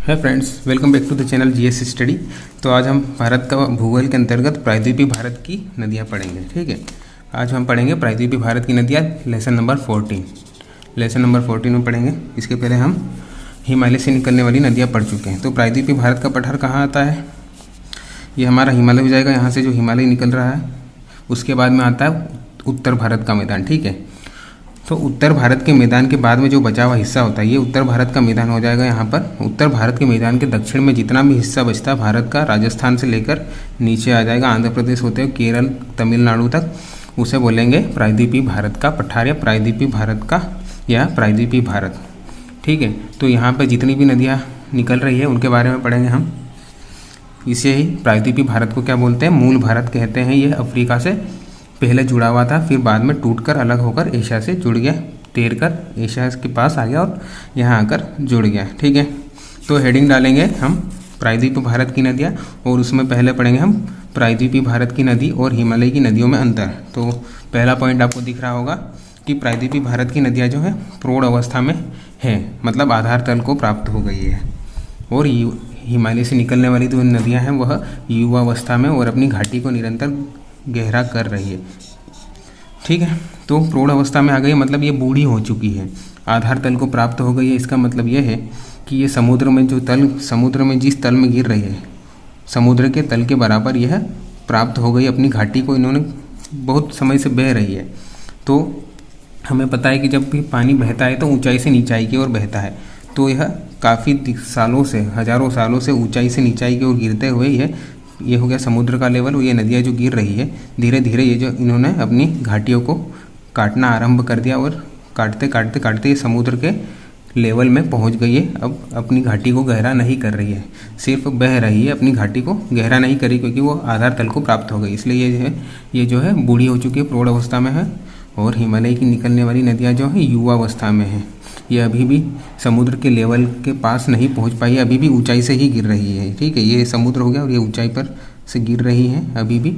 है friends, welcome back to the channel GS study. तो आज हम भारत का भूगोल के अंतर्गत प्रायद्वीपीय भारत की नदियाँ पढ़ेंगे। ठीक है, आज हम पढ़ेंगे प्रायद्वीपीय भारत की नदियाँ, लेसन नंबर 14। लेसन नंबर 14 में पढ़ेंगे। इसके पहले हम हिमालय से निकलने वाली नदियाँ पढ़ चुके हैं। तो प्रायद्वीपीय भारत का पठार कहाँ आता है? ये हमारा हिमालय हो जाएगा। यहाँ से जो हिमालय निकल रहा है उसके बाद में आता है उत्तर भारत का मैदान। ठीक है, तो उत्तर भारत के मैदान के बाद में जो बचा हुआ हिस्सा होता है ये उत्तर भारत का मैदान हो जाएगा। यहाँ पर उत्तर भारत के मैदान के दक्षिण में जितना भी हिस्सा बचता है भारत का, राजस्थान से लेकर नीचे आ जाएगा आंध्र प्रदेश होते हुए केरल तमिलनाडु तक, उसे बोलेंगे प्रायद्वीपीय भारत का पठार या प्रायद्वीपीय भारत का या प्रायद्वीपीय भारत। ठीक है, तो यहाँ पर जितनी भी नदियाँ निकल रही है उनके बारे में पढ़ेंगे हम। इसे ही प्रायद्वीपीय भारत को क्या बोलते हैं? मूल भारत कहते हैं। ये अफ्रीका से पहले जुड़ा हुआ था, फिर बाद में टूटकर अलग होकर एशिया से जुड़ गया, तैरकर एशिया के पास आ गया और यहाँ आकर जुड़ गया। ठीक है, तो हेडिंग डालेंगे हम प्रायद्वीपीय भारत की नदियाँ, और उसमें पहले पढ़ेंगे हम प्रायद्वीपीय भारत की नदी और हिमालय की नदियों में अंतर। तो पहला पॉइंट आपको दिख रहा होगा कि प्रायद्वीपीय भारत की नदियाँ जो है प्रौढ़ अवस्था में है, मतलब आधार तल को प्राप्त हो गई है, और हिमालय से निकलने वाली जो नदियाँ हैं वह युवावस्था में और अपनी घाटी को निरंतर गहरा कर रही है। ठीक है, तो प्रौढ़ अवस्था में आ गई, मतलब ये बूढ़ी हो चुकी है, आधार तल को प्राप्त हो गई है। इसका मतलब यह है कि ये समुद्र में जो तल, समुद्र में जिस तल में गिर रही है, समुद्र के तल के बराबर यह प्राप्त हो गई। अपनी घाटी को इन्होंने बहुत समय से बह रही है। तो हमें पता है कि जब भी पानी बहता है तो ऊंचाई से नीचाई की ओर बहता है। तो यह काफ़ी सालों से, हजारों सालों से ऊंचाई से नीचाई की ओर गिरते हुए ये हो गया समुद्र का लेवल। ये नदियाँ जो गिर रही है धीरे धीरे, ये जो इन्होंने अपनी घाटियों को काटना आरंभ कर दिया और काटते काटते काटते ये समुद्र के लेवल में पहुंच गई है। अब अपनी घाटी को गहरा नहीं कर रही है, सिर्फ बह रही है, अपनी घाटी को गहरा नहीं करी क्योंकि वो आधार तल को प्राप्त हो गई। इसलिए ये जो है बूढ़ी हो चुकी है, प्रौढ़ अवस्था में है। और हिमालय की निकलने वाली नदियाँ जो हैं युवावस्था में हैं। ये अभी भी समुद्र के लेवल के पास नहीं पहुंच पाई है, अभी भी ऊंचाई से ही गिर रही है। ठीक है, ये समुद्र हो गया और ये ऊंचाई पर से गिर रही है अभी भी।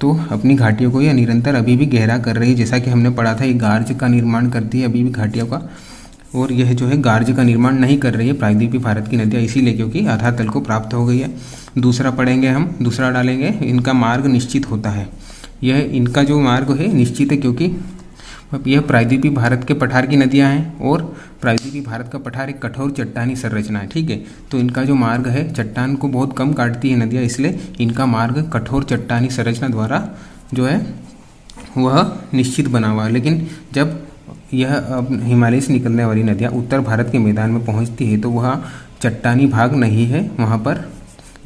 तो अपनी घाटियों को ये निरंतर अभी भी गहरा कर रही है। जैसा कि हमने पढ़ा था, ये गार्ज का निर्माण करती है अभी भी घाटियों का, और यह जो है गार्ज का निर्माण नहीं कर रही है प्रायद्वीपीय भारत की नदियाँ, इसीलिए क्योंकि आधार तल को प्राप्त हो गई है। दूसरा पढ़ेंगे हम, दूसरा डालेंगे, इनका मार्ग निश्चित होता है। यह इनका जो मार्ग है निश्चित है क्योंकि यह प्रायद्वीपीय भारत के पठार की नदियां हैं, और प्रायद्वीपीय भारत का पठार एक कठोर चट्टानी संरचना है। ठीक है, तो इनका जो मार्ग है, चट्टान को बहुत कम काटती है नदियां, इसलिए इनका मार्ग कठोर चट्टानी संरचना द्वारा जो है वह निश्चित बना हुआ है। लेकिन जब यह अब हिमालय से निकलने वाली नदियाँ उत्तर भारत के मैदान में पहुँचती है तो वह चट्टानी भाग नहीं है, वहाँ पर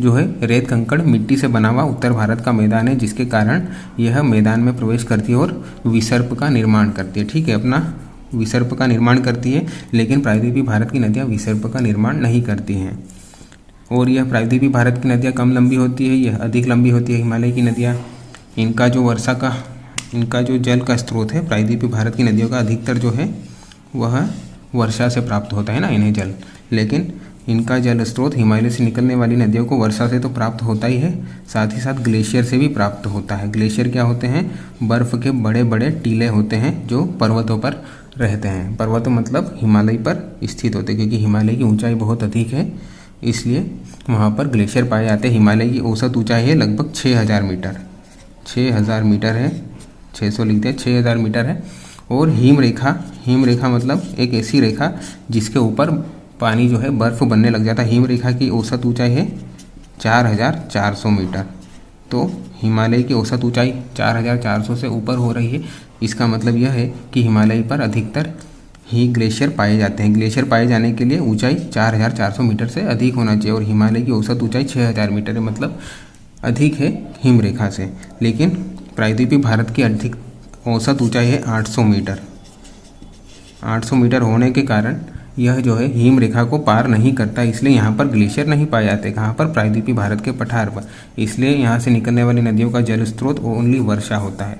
जो है रेत कंकड़ मिट्टी से बना हुआ उत्तर भारत का मैदान है, जिसके कारण यह मैदान में प्रवेश करती है और विसर्प का निर्माण करती है। ठीक है, अपना विसर्प का निर्माण करती है, लेकिन प्रायद्वीपीय भारत की नदियाँ विसर्प का निर्माण नहीं करती हैं। और यह प्रायद्वीपीय भारत की नदियाँ कम लंबी होती है, यह अधिक लंबी होती है हिमालय की नदियाँ। इनका जो जल का स्रोत है प्रायद्वीपीय भारत की नदियों का अधिकतर जो है वह वर्षा से प्राप्त होता है ना इन्हें जल, लेकिन इनका जल स्रोत हिमालय से निकलने वाली नदियों को वर्षा से तो प्राप्त होता ही है, साथ ही साथ ग्लेशियर से भी प्राप्त होता है। ग्लेशियर क्या होते हैं? बर्फ़ के बड़े बड़े टीले होते हैं जो पर्वतों पर रहते हैं। पर्वत मतलब हिमालय पर स्थित होते हैं, क्योंकि हिमालय की ऊंचाई बहुत अधिक है, इसलिए वहाँ पर ग्लेशियर पाए जाते हैं। हिमालय की औसत ऊंचाई है लगभग 6000 मीटर, 6000 मीटर है, 600 लिखते हैं, 6000 मीटर है। और हिम रेखा मतलब एक ऐसी रेखा जिसके ऊपर पानी जो है बर्फ़ बनने लग जाता है। हिम रेखा की औसत ऊंचाई है 4400 मीटर। तो हिमालय की औसत ऊंचाई 4400 से ऊपर हो रही है। इसका मतलब यह है कि हिमालय पर अधिकतर ही ग्लेशियर पाए जाते हैं। ग्लेशियर पाए जाने के लिए ऊंचाई 4400 मीटर से अधिक होना चाहिए, और हिमालय की औसत ऊंचाई 6000 मीटर है, मतलब अधिक है हिम रेखा से। लेकिन प्रायद्वीपीय भारत की अधिक औसत ऊंचाई है 800 मीटर। 800 मीटर होने के कारण यह जो है हिम रेखा को पार नहीं करता, इसलिए यहाँ पर ग्लेशियर नहीं पाए जाते। कहाँ पर? प्रायद्वीपीय भारत के पठार पर। इसलिए यहाँ से निकलने वाली नदियों का जल स्रोत ओनली वर्षा होता है।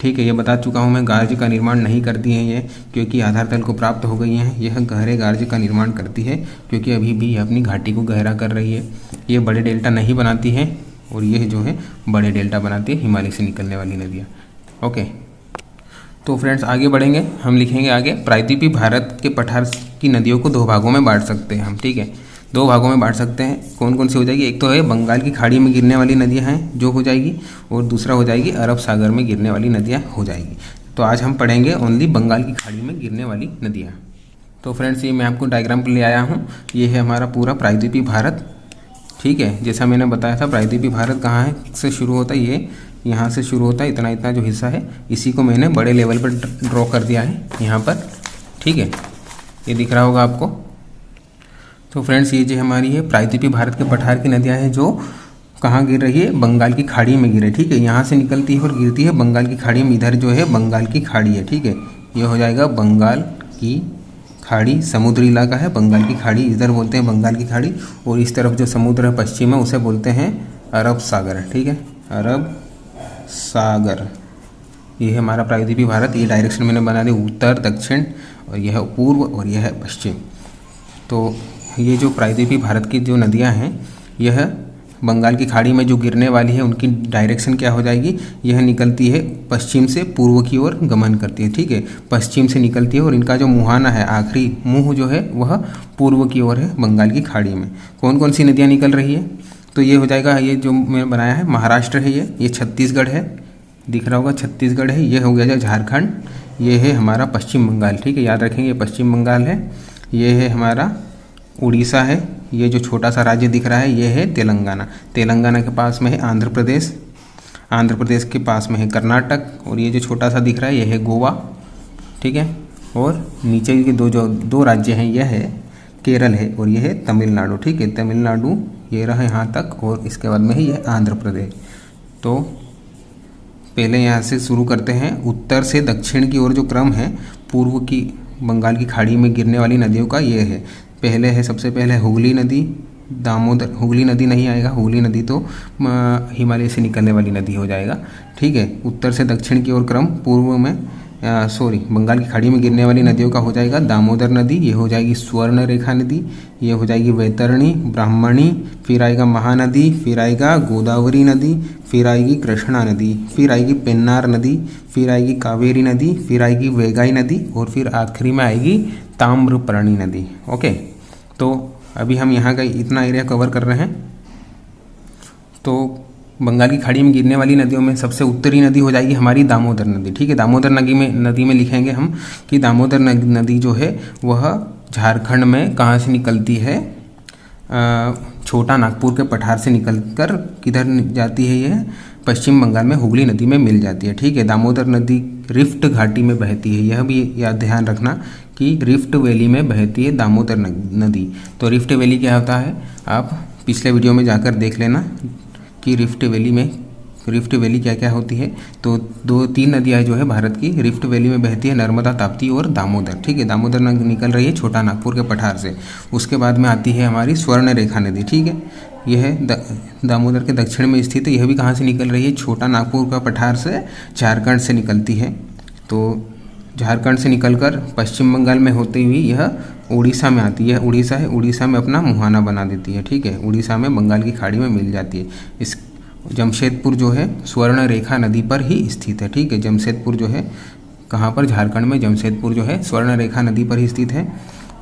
ठीक है, ये बता चुका हूँ मैं। गार्ज का निर्माण नहीं करती हैं ये, क्योंकि आधार तल को प्राप्त हो गई हैं। यह गहरे गार्ज का निर्माण करती है क्योंकि अभी भी अपनी घाटी को गहरा कर रही है। ये बड़े डेल्टा नहीं बनाती है, और यह जो है बड़े डेल्टा बनाती है हिमालय से निकलने वाली नदियाँ। ओके, तो फ्रेंड्स आगे बढ़ेंगे, हम लिखेंगे आगे प्रायद्वीपीय भारत के पठार की नदियों को दो भागों में बांट सकते हैं हम। ठीक है, दो भागों में बांट सकते हैं। कौन कौन सी हो जाएगी, एक तो है बंगाल की खाड़ी में गिरने वाली नदियाँ हैं जो हो जाएगी, और दूसरा हो जाएगी अरब सागर में गिरने वाली नदियाँ हो जाएगी। तो आज हम पढ़ेंगे ओनली बंगाल की खाड़ी में गिरने वाली नदियाँ। तो फ्रेंड्स, ये मैं आपको डायग्राम ले आया हूँ। ये है हमारा पूरा प्रायद्वीपीय भारत, ठीक है। जैसा मैंने बताया था, प्रायद्वीपीय भारत कहाँ है से शुरू होता है, ये यहाँ से शुरू होता है। इतना इतना जो हिस्सा है इसी को मैंने बड़े लेवल पर ड्रॉ कर दिया है यहाँ पर, ठीक है। ये दिख रहा होगा आपको। तो फ्रेंड्स, ये जो हमारी है प्रायद्वीपीय भारत के पठार की नदियाँ हैं जो कहाँ गिर रही है, बंगाल की खाड़ी में गिर रही है, ठीक है। यहाँ से निकलती है और गिरती है बंगाल की खाड़ी में। इधर जो है बंगाल की खाड़ी है, ठीक है। ये हो जाएगा बंगाल की खाड़ी, समुद्री इलाका है बंगाल की खाड़ी, इधर बोलते हैं बंगाल की खाड़ी। और इस तरफ जो समुद्र है पश्चिम में उसे बोलते हैं अरब सागर, ठीक है, अरब सागर। ये है हमारा प्रायद्वीपीय भारत। ये डायरेक्शन मैंने बना दी, उत्तर दक्षिण, और यह पूर्व और यह पश्चिम। तो ये जो प्रायद्वीपीय भारत की जो नदियाँ हैं, यह बंगाल की खाड़ी में जो गिरने वाली है उनकी डायरेक्शन क्या हो जाएगी, यह निकलती है पश्चिम से पूर्व की ओर गमन करती है, ठीक है। पश्चिम से निकलती है और इनका जो मुहाना है, आखिरी मुंह जो है वह पूर्व की ओर है बंगाल की खाड़ी में। कौन कौन सी नदियाँ निकल रही है, तो ये हो जाएगा, ये जो मैंने बनाया है महाराष्ट्र है, ये छत्तीसगढ़ है, दिख रहा होगा छत्तीसगढ़ है। ये हो गया झारखंड, ये है हमारा पश्चिम बंगाल, ठीक है, याद रखेंगे पश्चिम बंगाल है। ये है हमारा उड़ीसा है, ये जो छोटा सा राज्य दिख रहा है ये है तेलंगाना। तेलंगाना के पास में है आंध्र प्रदेश, आंध्र प्रदेश के पास में है कर्नाटक, और ये जो छोटा सा दिख रहा है ये है गोवा, ठीक है। और नीचे के दो राज्य हैं, यह है केरल है और यह है तमिलनाडु, ठीक है। तमिलनाडु ये रहा यहाँ तक, और इसके बाद में है ये आंध्र प्रदेश। तो पहले यहाँ से शुरू करते हैं, उत्तर से दक्षिण की ओर जो क्रम है पूर्व की बंगाल की खाड़ी में गिरने वाली नदियों का ये है। पहले है, सबसे पहले हुगली नदी, दामोदर, हुगली नदी नहीं आएगा, हुगली नदी तो हिमालय से निकलने वाली नदी हो जाएगा, ठीक है। उत्तर से दक्षिण की ओर क्रम, पूर्व में बंगाल की खाड़ी में गिरने वाली नदियों का हो जाएगा दामोदर नदी, ये हो जाएगी स्वर्ण रेखा नदी, ये हो जाएगी वैतरणी, ब्राह्मणी, फिर आएगा महानदी, फिर आएगा गोदावरी नदी, फिर आएगी कृष्णा नदी, फिर आएगी पेन्नार नदी, फिर आएगी कावेरी नदी, फिर आएगी वेगाई नदी, और फिर आखिरी में आएगी ताम्रपर्णी नदी। ओके, तो अभी हम यहाँ का इतना एरिया कवर कर रहे हैं। तो बंगाल की खाड़ी में गिरने वाली नदियों में सबसे उत्तरी नदी हो जाएगी हमारी दामोदर नदी, ठीक है। दामोदर नदी में लिखेंगे हम कि दामोदर नदी जो है वह झारखंड में कहाँ से निकलती है, छोटा नागपुर के पठार से निकलकर किधर जाती है, यह पश्चिम बंगाल में हुगली नदी में मिल जाती है, ठीक है। दामोदर नदी रिफ्ट घाटी में बहती है, यह भी याद ध्यान रखना कि रिफ्ट वैली में बहती है दामोदर नदी। तो रिफ्ट वैली क्या होता है, आप पिछले वीडियो में जाकर देख लेना कि रिफ्ट वैली क्या क्या होती है। तो तीन नदियाँ जो है भारत की रिफ्ट वैली में बहती है, नर्मदा, ताप्ती और दामोदर, ठीक है। दामोदर निकल रही है छोटा नागपुर के पठार से। उसके बाद में आती है हमारी स्वर्ण रेखा नदी, ठीक है। यह दामोदर के दक्षिण में स्थित है, यह भी कहाँ से निकल रही है, छोटा नागपुर का पठार से, झारखंड से निकलती है। तो झारखंड से निकलकर पश्चिम बंगाल में होते हुए यह उड़ीसा में आती है, उड़ीसा है, उड़ीसा में अपना मुहाना बना देती है, ठीक है। उड़ीसा में बंगाल की खाड़ी में मिल जाती है। इस जमशेदपुर जो है स्वर्ण रेखा नदी पर ही स्थित है, ठीक है। जमशेदपुर जो है कहाँ पर, झारखंड में जमशेदपुर जो है स्वर्ण रेखा नदी पर ही स्थित है।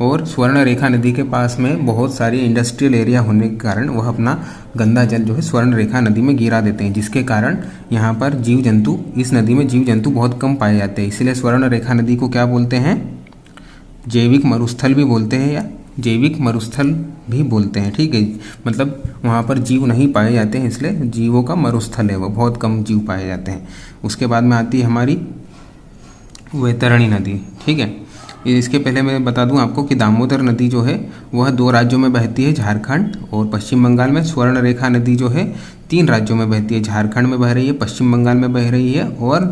और स्वर्ण रेखा नदी के पास में बहुत सारी इंडस्ट्रियल एरिया होने के कारण वह अपना गंदा जल जो है स्वर्ण रेखा नदी में गिरा देते हैं, जिसके कारण यहाँ पर जीव जंतु, इस नदी में जीव जंतु बहुत कम पाए जाते हैं। इसलिए स्वर्ण रेखा नदी को क्या बोलते हैं, जैविक मरुस्थल भी बोलते हैं या जैविक मरुस्थल भी बोलते हैं, ठीक है। मतलब वहाँ पर जीव नहीं पाए जाते हैं, इसलिए जीवों का मरुस्थल है, वो बहुत कम जीव पाए जाते हैं। उसके बाद में आती है हमारी वैतरणी नदी, ठीक है। इसके पहले मैं बता दूं आपको कि दामोदर नदी जो है वह दो राज्यों में बहती है, झारखंड और पश्चिम बंगाल में। स्वर्ण रेखा नदी जो है 3 राज्यों में बहती है, झारखंड में बह रही है, पश्चिम बंगाल में बह रही है और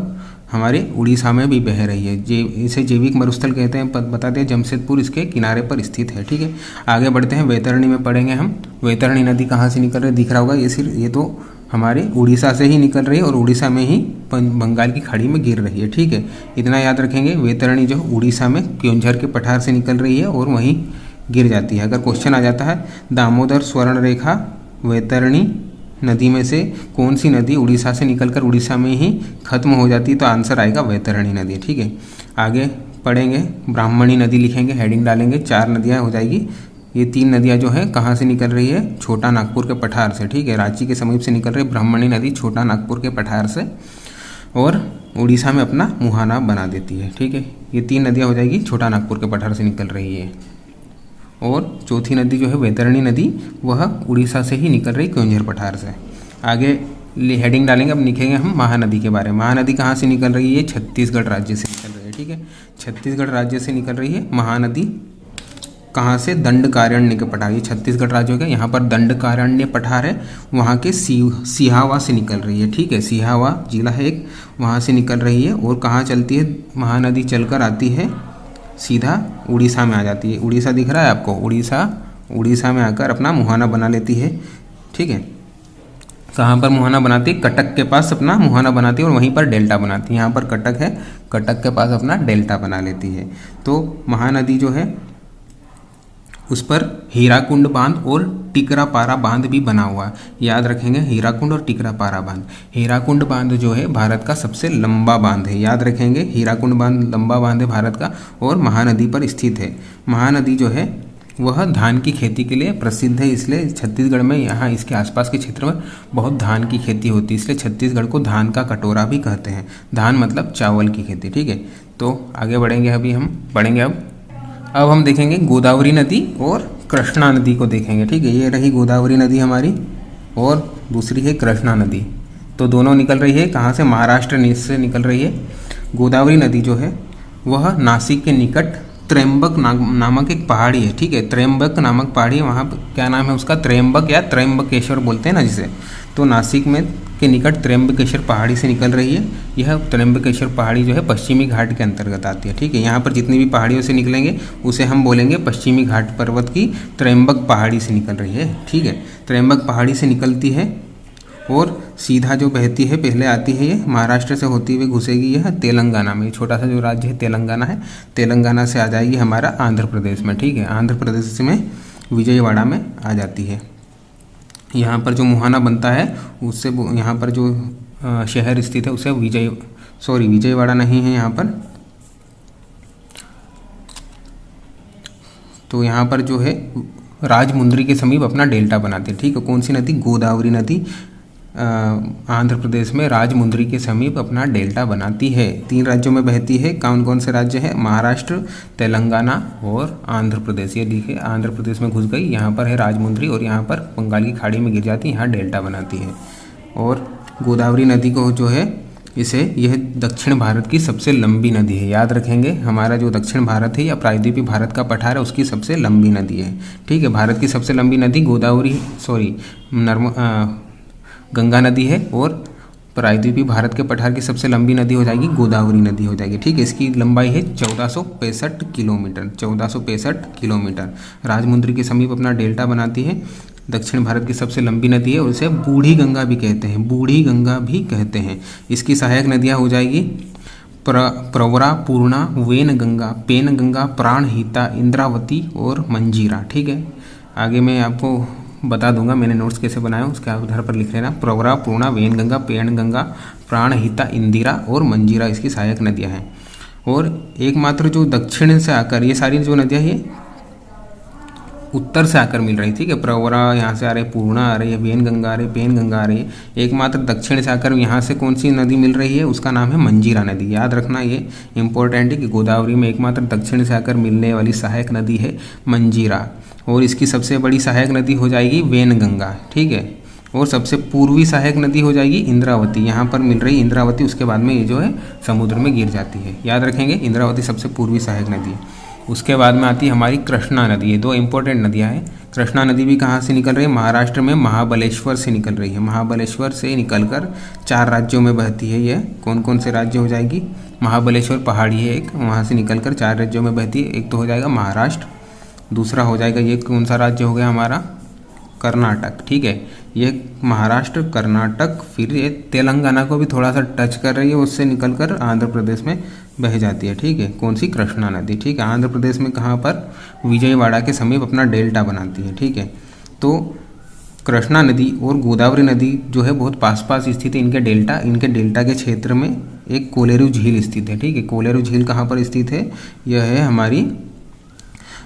हमारे उड़ीसा में भी बह रही है। इसे जैविक मरुस्थल कहते हैं, बताते हैं। जमशेदपुर इसके किनारे पर स्थित है, ठीक है। आगे बढ़ते हैं, वैतरणी में पढ़ेंगे हम। वैतरणी नदी कहाँ से निकल रही है, दिख रहा होगा, ये तो हमारे उड़ीसा से ही निकल रही है और उड़ीसा में ही बंगाल की खाड़ी में गिर रही है, ठीक है। इतना याद रखेंगे, वैतरणी जो उड़ीसा में क्योंझर के पठार से निकल रही है और वहीं गिर जाती है। अगर क्वेश्चन आ जाता है दामोदर, स्वर्ण रेखा, वैतरणी नदी में से कौन सी नदी उड़ीसा से निकलकर उड़ीसा में ही खत्म हो जाती है, तो आंसर आएगा वैतरणी नदी, ठीक है। आगे पढ़ेंगे, ब्राह्मणी नदी लिखेंगे, हेडिंग डालेंगे, 4 नदियाँ हो जाएगी। ये 3 नदियाँ जो है कहाँ से निकल रही है, छोटा नागपुर के पठार से, ठीक है। रांची के समीप से निकल रही ब्राह्मणी नदी छोटा नागपुर के पठार से और उड़ीसा में अपना मुहाना बना देती है, ठीक है। ये 3 नदियाँ हो जाएगी छोटा नागपुर के पठार से निकल रही है। और चौथी नदी जो है वैतरणी नदी, वह उड़ीसा से ही निकल रही क्योंझर पठार से। आगे हेडिंग डालेंगे, अब लिखेंगे हम महानदी के बारे में। महानदी कहाँ से निकल रही है, छत्तीसगढ़ राज्य से निकल रही है, ठीक है। छत्तीसगढ़ राज्य से निकल रही है महानदी। कहाँ से, दंडकारण्य के पठार, ये छत्तीसगढ़ राज्य हो गया। यहाँ पर दंडकारण्य पठार है, वहाँ के सिहावा से निकल रही है, ठीक है। सिहावा जिला है एक, वहाँ से निकल रही है। और कहाँ चलती है महानदी, चलकर आती है सीधा उड़ीसा में आ जाती है। उड़ीसा दिख रहा है आपको, उड़ीसा में आकर अपना मुहाना बना लेती है, ठीक है। कहाँ पर मुहाना बनाती है, कटक के पास अपना मुहाना बनाती है और वहीं पर डेल्टा बनाती है। यहाँ पर कटक है, कटक के पास अपना डेल्टा बना लेती है। तो महानदी जो है उस पर हीराकुंड बांध और टिकरापारा बांध भी बना हुआ है, याद रखेंगे, हीराकुंड और टिकरापारा बांध। हीराकुंड बांध जो है भारत का सबसे लंबा बांध है, याद रखेंगे, हीराकुंड बांध लंबा बांध है भारत का और महानदी पर स्थित है। महानदी जो है वह धान की खेती के लिए प्रसिद्ध है, इसलिए छत्तीसगढ़ में, यहाँ इसके आसपास के क्षेत्र में बहुत धान की खेती होती है, इसलिए छत्तीसगढ़ को धान का कटोरा भी कहते हैं। धान मतलब चावल की खेती, ठीक है। तो आगे बढ़ेंगे, अभी हम बढ़ेंगे। अब हम देखेंगे गोदावरी नदी और कृष्णा नदी को देखेंगे, ठीक है। ये रही गोदावरी नदी हमारी और दूसरी है कृष्णा नदी। तो दोनों निकल रही है कहाँ से, महाराष्ट्र से निकल रही है। गोदावरी नदी जो है वह नासिक के निकट त्र्यंबक नामक एक पहाड़ी है, ठीक है। त्र्यंबक नामक पहाड़ी है, वहाँ क्या नाम है उसका, त्र्यंबक या त्र्यंबकेश्वर बोलते हैं ना जिसे। तो नासिक में के निकट त्र्यंबकेश्वर पहाड़ी से निकल रही है। यह त्र्यंबकेश्वर पहाड़ी जो है पश्चिमी घाट के अंतर्गत आती है, ठीक है। यहाँ पर जितनी भी पहाड़ियों से निकलेंगे उसे हम बोलेंगे पश्चिमी घाट पर्वत की त्र्यंबक पहाड़ी से निकल रही है, ठीक है। त्र्यंबक पहाड़ी से निकलती है और सीधा जो बहती है, पहले आती है ये महाराष्ट्र से होती हुई घुसेगी यह तेलंगाना में। छोटा सा जो राज्य है तेलंगाना है, तेलंगाना से आ जाएगी हमारा आंध्र प्रदेश में, ठीक है। आंध्र प्रदेश में विजयवाड़ा में आ जाती है। यहाँ पर जो मुहाना बनता है उससे, यहाँ पर जो शहर स्थित है उसे विजयवाड़ा नहीं है यहाँ पर। तो यहाँ पर जो है राजमुंद्री के समीप अपना डेल्टा बनाती है, ठीक है। कौन सी नदी, गोदावरी नदी आंध्र प्रदेश में राजमुंद्री के समीप अपना डेल्टा बनाती है। 3 राज्यों में बहती है। कौन कौन से राज्य हैं, महाराष्ट्र, तेलंगाना और आंध्र प्रदेश। ये देखिए आंध्र प्रदेश में घुस गई, यहाँ पर है राजमुंद्री और यहाँ पर बंगाल की खाड़ी में गिर जाती है, यहाँ डेल्टा बनाती है। और गोदावरी नदी को जो है यह दक्षिण भारत की सबसे लंबी नदी है, याद रखेंगे। हमारा जो दक्षिण भारत है या प्रायद्वीपीय भारत का पठार है उसकी सबसे लंबी नदी है, ठीक है। भारत की सबसे लंबी नदी गंगा नदी है और प्रायद्वीपीय भारत के पठार की सबसे लंबी नदी हो जाएगी गोदावरी नदी हो जाएगी, ठीक है। इसकी लंबाई है 1465 किलोमीटर, 1465 किलोमीटर। राजमुंद्री के समीप अपना डेल्टा बनाती है, दक्षिण भारत की सबसे लंबी नदी है और इसे बूढ़ी गंगा भी कहते हैं, बूढ़ी गंगा भी कहते हैं। इसकी सहायक नदियाँ हो जाएगी प्रवरा, पूर्णा, वेन गंगा, पेन गंगा, प्राणहिता, इंद्रावती और मंजीरा, ठीक है। आगे मैं आपको बता दूंगा मैंने नोट्स कैसे बनाए, उसके आधार पर लिख लेना। प्रवरा, पूर्णा, वेन गंगा, पेन गंगा, प्राणहिता, इंदिरा और मंजीरा इसकी सहायक नदियां हैं। और एकमात्र जो दक्षिण से आकर, ये सारी जो नदियां ये उत्तर से आकर मिल रही, ठीक है। प्रवरा यहाँ से आ रही है, पूर्णा आ रही है, वेन गंगा आ रही है, पेन गंगा आ रही है। एकमात्र दक्षिण से आकर यहाँ से कौन सी नदी मिल रही है, उसका नाम है मंजीरा नदी। याद रखना ये इंपॉर्टेंट है कि गोदावरी में एकमात्र दक्षिण से आकर मिलने वाली सहायक नदी है मंजीरा और इसकी सबसे बड़ी सहायक नदी हो जाएगी वेन गंगा, ठीक है। और सबसे पूर्वी सहायक नदी हो जाएगी इंद्रावती, यहाँ पर मिल रही इंद्रावती, उसके बाद में ये जो है समुद्र में गिर जाती है। याद रखेंगे इंद्रावती सबसे पूर्वी सहायक नदी है। उसके बाद में आती है हमारी कृष्णा नदी, ये 2 इंपॉर्टेंट नदियाँ हैं। कृष्णा नदी भी कहाँ से निकल रही है, महाराष्ट्र में महाबलेश्वर से निकल रही है। महाबलेश्वर से निकलकर 4 राज्यों में बहती है। यह कौन कौन से राज्य हो जाएगी, महाबलेश्वर पहाड़ी है एक, वहाँ से निकलकर 4 राज्यों में बहती है। एक तो हो जाएगा महाराष्ट्र, दूसरा हो जाएगा ये कौन सा राज्य हो गया हमारा, कर्नाटक, ठीक है। ये महाराष्ट्र, कर्नाटक, फिर ये तेलंगाना को भी थोड़ा सा टच कर रही है, उससे निकलकर आंध्र प्रदेश में बह जाती है, ठीक है। कौन सी, कृष्णा नदी, ठीक है। आंध्र प्रदेश में कहाँ पर, विजयवाड़ा के समीप अपना डेल्टा बनाती है, ठीक है। तो कृष्णा नदी और गोदावरी नदी जो है बहुत पास पास स्थित है। इनके डेल्टा के क्षेत्र में एक कोलेरू झील स्थित है, ठीक है। कोलेरू झील कहाँ पर स्थित है, यह है हमारी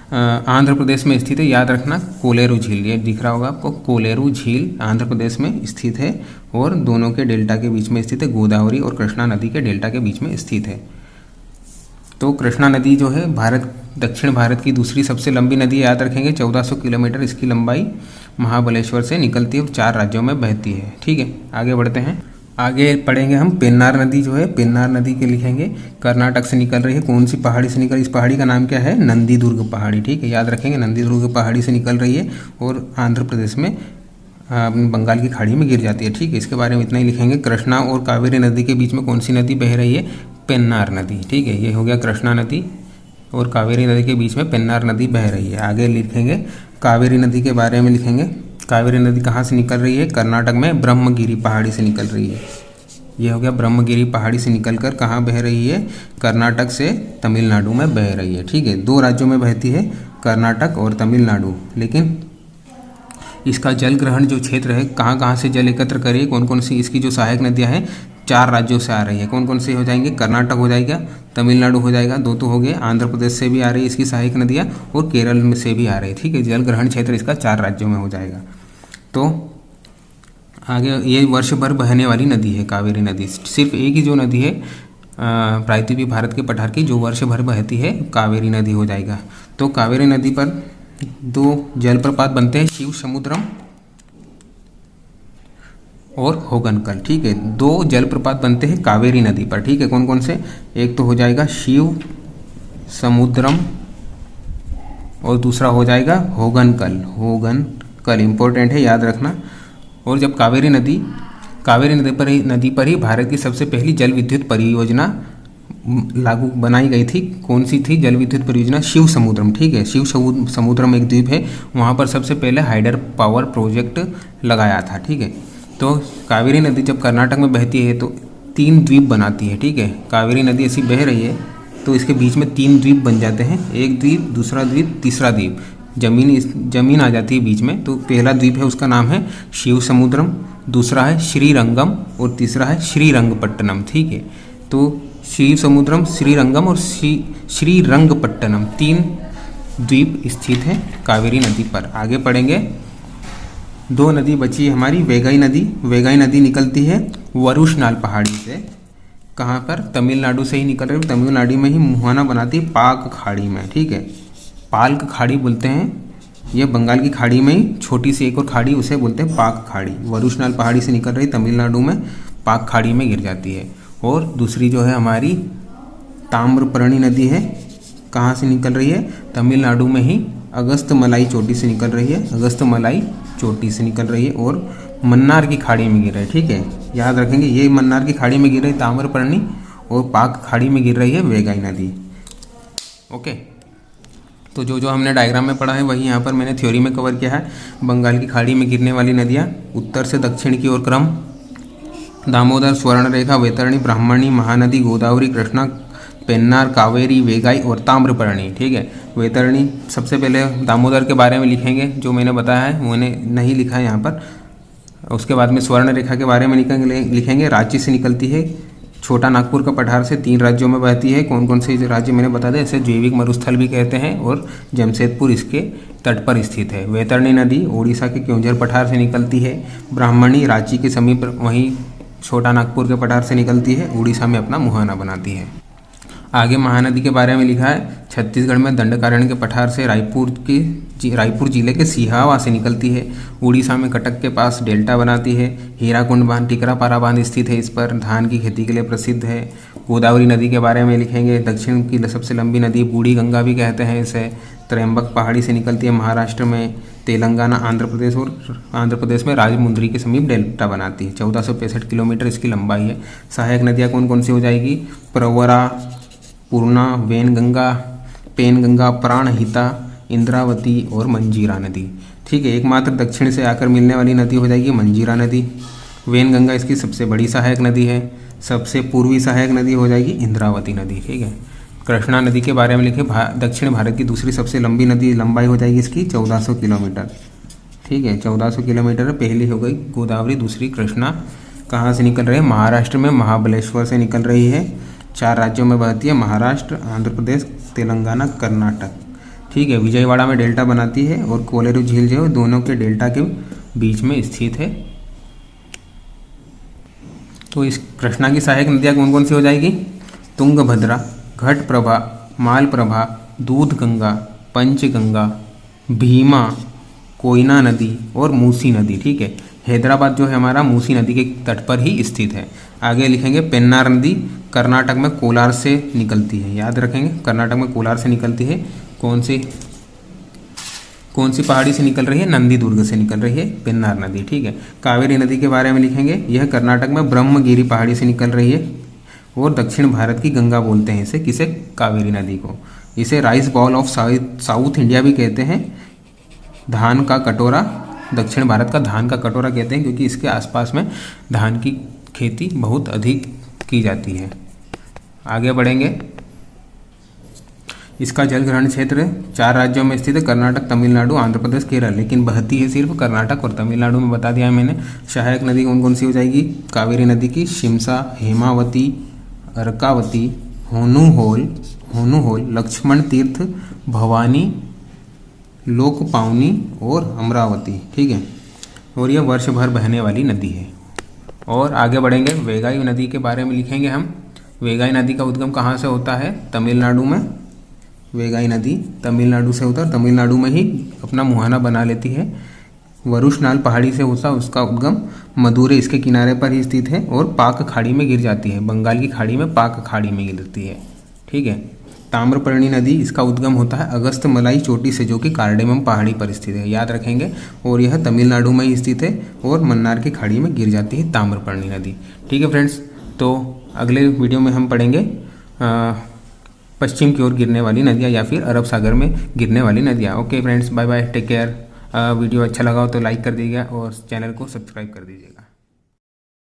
आंध्र प्रदेश में स्थित है, याद रखना कोलेरू झील, ये दिख रहा होगा आपको, कोलेरू झील आंध्र प्रदेश में स्थित है और दोनों के डेल्टा के बीच में स्थित है, गोदावरी और कृष्णा नदी के डेल्टा के बीच में स्थित है। तो कृष्णा नदी जो है दक्षिण भारत की दूसरी सबसे लंबी नदी, याद रखेंगे 1400 किलोमीटर इसकी लंबाई महाबलेश्वर से निकलती है और 4 राज्यों में बहती है। ठीक है, आगे बढ़ते हैं। आगे पढ़ेंगे हम पेन्नार नदी जो है, पेन्नार नदी के लिखेंगे कर्नाटक से निकल रही है। कौन सी पहाड़ी से निकल, इस पहाड़ी का नाम क्या है, नंदीदुर्ग पहाड़ी। ठीक है, याद रखेंगे नंदीदुर्ग पहाड़ी से निकल रही है और आंध्र प्रदेश में बंगाल की खाड़ी में गिर जाती है। ठीक है, इसके बारे में इतना ही लिखेंगे। कृष्णा और कावेरी नदी के बीच में कौन सी नदी बह रही है, पेन्नार नदी। ठीक है, ये हो गया कृष्णा नदी और कावेरी नदी के बीच में पेन्नार नदी बह रही है। आगे लिखेंगे कावेरी नदी के बारे में लिखेंगे। कावेरी नदी कहाँ से निकल रही है, कर्नाटक में ब्रह्मगिरी पहाड़ी से निकल रही है। ये हो गया ब्रह्मगिरी पहाड़ी से निकलकर कहाँ बह रही है, कर्नाटक से तमिलनाडु में बह रही है। ठीक है, 2 राज्यों में बहती है, कर्नाटक और तमिलनाडु। लेकिन इसका जल ग्रहण जो क्षेत्र है, कहाँ कहाँ से जल एकत्र करे, कौन कौन सी इसकी जो सहायक नदियाँ हैं 4 राज्यों से आ रही है। कौन कौन से हो जाएंगे, कर्नाटक हो जाएगा, तमिलनाडु हो जाएगा, 2 तो हो गए, आंध्र प्रदेश से भी आ रही है इसकी सहायक नदियाँ और केरल में से भी आ रही है। ठीक है, जल ग्रहण क्षेत्र इसका 4 राज्यों में हो जाएगा। तो आगे ये वर्ष भर बहने वाली नदी है कावेरी नदी। सिर्फ एक ही जो नदी है प्रायद्वीपीय भारत के पठार की जो वर्ष भर बहती है, कावेरी नदी हो जाएगा। तो कावेरी नदी पर 2 जलप्रपात बनते हैं, शिव समुद्रम और होगनकल। ठीक है, 2 जलप्रपात बनते हैं कावेरी नदी पर। ठीक है, कौन कौन से, एक तो हो जाएगा शिव समुद्रम और दूसरा हो जाएगा होगनकल। होगनकल इंपॉर्टेंट है, याद रखना। और जब कावेरी नदी पर ही भारत की सबसे पहली जल विद्युत परियोजना लागू बनाई गई थी। कौन सी थी जल विद्युत परियोजना, शिव समुद्रम। ठीक है, शिव समुद्रम एक द्वीप है, वहाँ पर सबसे पहले हाइडर पावर प्रोजेक्ट लगाया था। ठीक है, तो कावेरी नदी जब कर्नाटक में बहती है तो 3 द्वीप बनाती है। ठीक है, कावेरी नदी ऐसी बह रही है तो इसके बीच में 3 द्वीप बन जाते हैं, एक द्वीप, दूसरा द्वीप, तीसरा द्वीप। जमीन आ जाती है बीच में। तो पहला द्वीप है उसका नाम है शिव समुद्रम, दूसरा है श्रीरंगम और तीसरा है श्रीरंगपट्टनम। ठीक है, तो शिव समुद्रम, श्रीरंगम और श्रीरंगपट्टनम 3 द्वीप स्थित हैं कावेरी नदी पर। आगे पढ़ेंगे, 2 नदी बची हमारी, वेगाई नदी। वेगाई नदी निकलती है वरुशनाल पहाड़ी से। कहाँ पर, तमिलनाडु से ही निकल रही है, तमिलनाडु में ही मुहाना बनाती है पाक खाड़ी में। ठीक है, पाल्क खाड़ी बोलते हैं, ये बंगाल की खाड़ी में ही छोटी सी एक और खाड़ी, उसे बोलते हैं पाक खाड़ी। वरुशनाल पहाड़ी से निकल रही तमिलनाडु में पाक खाड़ी में गिर जाती है। और दूसरी जो है हमारी ताम्रपर्णी नदी है, कहाँ से निकल रही है, तमिलनाडु में ही अगस्तमलाई चोटी से निकल रही है, अगस्तमलाई चोटी से निकल रही है और मन्नार की खाड़ी में गिर रही है। ठीक है, याद रखेंगे, ये मन्नार की खाड़ी में गिर रही ताम्रपर्णी और पाक खाड़ी में गिर रही है वेगाई नदी। ओके, तो जो हमने डायग्राम में पढ़ा है वही यहाँ पर मैंने थ्योरी में कवर किया है। बंगाल की खाड़ी में गिरने वाली नदियाँ उत्तर से दक्षिण की ओर क्रम, दामोदर, स्वर्णरेखा, वैतरणी, ब्राह्मणी, महानदी, गोदावरी, कृष्णा, पेन्नार, कावेरी, वेगाई और ताम्रपर्णी। ठीक है, वैतरणी सबसे पहले दामोदर के बारे में लिखेंगे, जो मैंने बताया है मैंने नहीं लिखा है यहाँ पर। उसके बाद में स्वर्णरेखा के बारे में लिखेंगे, रांची से निकलती है, छोटा नागपुर का पठार से 3 राज्यों में बहती है। कौन कौन से राज्य मैंने बता दें, इसे जैविक मरुस्थल भी कहते हैं और जमशेदपुर इसके तट पर स्थित है। वैतरणी नदी ओडिशा के केओंझर पठार से निकलती है। ब्राह्मणी रांची के समीप वहीं छोटा नागपुर के पठार से निकलती है, उड़ीसा में अपना मुहाना बनाती है। आगे महानदी के बारे में लिखा है, छत्तीसगढ़ में दंडकारण्य के पठार से रायपुर जिले के सिहावा से निकलती है। उड़ीसा में कटक के पास डेल्टा बनाती है। हीराकुंड बांध, टिकरापारा बांध स्थित है इस पर, धान की खेती के लिए प्रसिद्ध है। गोदावरी नदी के बारे में लिखेंगे, दक्षिण की सबसे लंबी नदी, बूढ़ी गंगा भी कहते हैं इसे। त्रयंबक पहाड़ी से निकलती है महाराष्ट्र में, तेलंगाना, आंध्र प्रदेश में राजमुंद्री के समीप डेल्टा बनाती है। 1465 किलोमीटर इसकी लंबाई है। सहायक नदियाँ कौन कौन सी हो जाएगी, प्रवरा, पूर्णा, वेनगंगा, पेनगंगा, प्राणहिता, इंद्रावती और मंजीरा नदी। ठीक है, एकमात्र दक्षिण से आकर मिलने वाली नदी हो जाएगी मंजीरा नदी। वेनगंगा इसकी सबसे बड़ी सहायक नदी है। सबसे पूर्वी सहायक नदी हो जाएगी इंद्रावती नदी। ठीक है, कृष्णा नदी के बारे में लिखे, दक्षिण भारत की दूसरी सबसे लंबी नदी, लंबाई हो जाएगी इसकी 1400 किलोमीटर। ठीक है, 1400 किलोमीटर। पहली हो गई गोदावरी, दूसरी कृष्णा। कहाँ से निकल रही है, महाराष्ट्र में महाबलेश्वर से निकल रही है। 4 राज्यों में बहती है, महाराष्ट्र, आंध्र प्रदेश, तेलंगाना, कर्नाटक। ठीक है, विजयवाड़ा में डेल्टा बनाती है और कोलेरू झील जो है दोनों के डेल्टा के बीच में स्थित है। तो इस कृष्णा की सहायक नदियाँ कौन कौन सी हो जाएगी? तुंगभद्रा, घटप्रभा, मालप्रभा, दूधगंगा, पंचगंगा, भीमा, कोयना नदी और मूसी नदी। ठीक है, हैदराबाद जो है हमारा मूसी नदी के तट पर ही स्थित है। आगे लिखेंगे पेन्नार नदी कर्नाटक में कोलार से निकलती है। याद रखेंगे, कर्नाटक में कोलार से निकलती है। कौन सी पहाड़ी से निकल रही है? नंदी दुर्ग से निकल रही है पेन्नार नदी। ठीक है, कावेरी नदी के बारे में लिखेंगे, यह कर्नाटक में ब्रह्मगिरी पहाड़ी से निकल रही है और दक्षिण भारत की गंगा बोलते हैं इसे, किसे? कावेरी नदी को। इसे rice ball of south India भी कहते हैं। धान का कटोरा, दक्षिण भारत का धान का कटोरा कहते हैं क्योंकि इसके आसपास में धान की खेती बहुत अधिक की जाती है। आगे बढ़ेंगे, इसका जल ग्रहण क्षेत्र 4 राज्यों में स्थित है, कर्नाटक, तमिलनाडु, आंध्र प्रदेश, केरल, लेकिन बहती है सिर्फ कर्नाटक और तमिलनाडु में। बता दिया है मैंने। सहायक नदी कौन कौन सी हो जाएगी? कावेरी नदी की शिमसा, हेमावती, अर्कावती, होनूहोल, लक्ष्मण तीर्थ, भवानी, लोकपावनी और अमरावती। ठीक है, और यह वर्ष भर बहने वाली नदी है। और आगे बढ़ेंगे, वेगाई नदी के बारे में लिखेंगे हम। वेगाई नदी का उद्गम कहाँ से होता है? तमिलनाडु में। वेगाई नदी तमिलनाडु से होता है, तमिलनाडु में ही अपना मुहाना बना लेती है। वरुषनाल पहाड़ी से होता है उसका उद्गम, मदुरै इसके किनारे पर ही स्थित है और पाक खाड़ी में गिर जाती है। बंगाल की खाड़ी में पाक खाड़ी में गिरती है। ठीक है, ताम्रपर्णी नदी इसका उद्गम होता है अगस्त मलाई चोटी से, जो कि कार्डेमम पहाड़ी पर स्थित है। याद रखेंगे, और यह तमिलनाडु में ही स्थित है और मन्नार की खाड़ी में गिर जाती है ताम्रपर्णी नदी। ठीक है फ्रेंड्स, तो अगले वीडियो में हम पढ़ेंगे पश्चिम की ओर गिरने वाली नदियाँ या फिर अरब सागर में गिरने वाली नदियाँ। Okay friends, bye bye, take care. Video अच्छा लगा हो तो लाइक कर दीजिएगा और चैनल को सब्सक्राइब कर दीजिएगा।